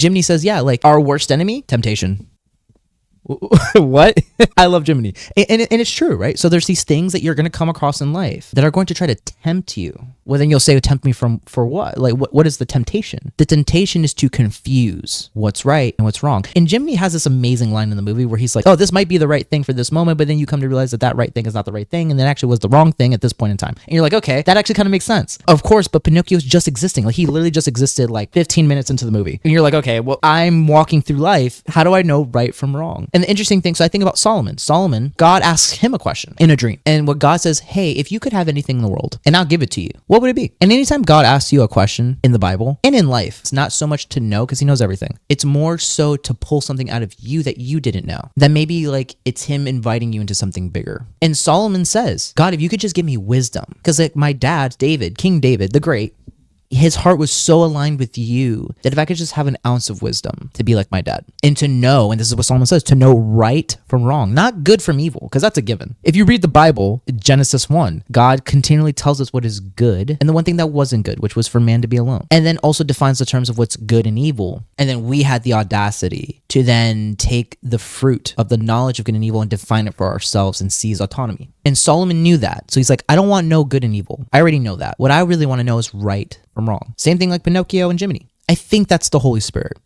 Jiminy says, yeah, like our worst enemy, temptation. What? I love Jiminy. And it's true, right? So there's these things that you're going to come across in life that are going to try to tempt you. Well, then you'll say, tempt me for what? Like, what is the temptation? The temptation is to confuse what's right and what's wrong. And Jiminy has this amazing line in the movie where he's like, oh, this might be the right thing for this moment, but then you come to realize that right thing is not the right thing, and then actually was the wrong thing at this point in time. And you're like, okay, that actually kind of makes sense. Of course, but Pinocchio's just existing. Like, he literally just existed like 15 minutes into the movie. And you're like, okay, well, I'm walking through life. How do I know right from wrong? And the interesting thing, so I think about Solomon. Solomon, God asks him a question in a dream. And what God says, hey, if you could have anything in the world and I'll give it to you, what would it be? And anytime God asks you a question in the Bible and in life, it's not so much to know because he knows everything. It's more so to pull something out of you that you didn't know. That maybe like it's him inviting you into something bigger. And Solomon says, God, if you could just give me wisdom. Because like my dad, David, King David, the Great, his heart was so aligned with you that if I could just have an ounce of wisdom to be like my dad and to know, and this is what Solomon says, to know right from wrong, not good from evil, because that's a given. If you read the Bible, Genesis 1, God continually tells us what is good and the one thing that wasn't good, which was for man to be alone. And then also defines the terms of what's good and evil. And then we had the audacity to then take the fruit of the knowledge of good and evil and define it for ourselves and seize autonomy. And Solomon knew that. So he's like, I don't want no good and evil. I already know that. What I really want to know is right from wrong. Same thing like Pinocchio and Jiminy. I think that's the Holy Spirit.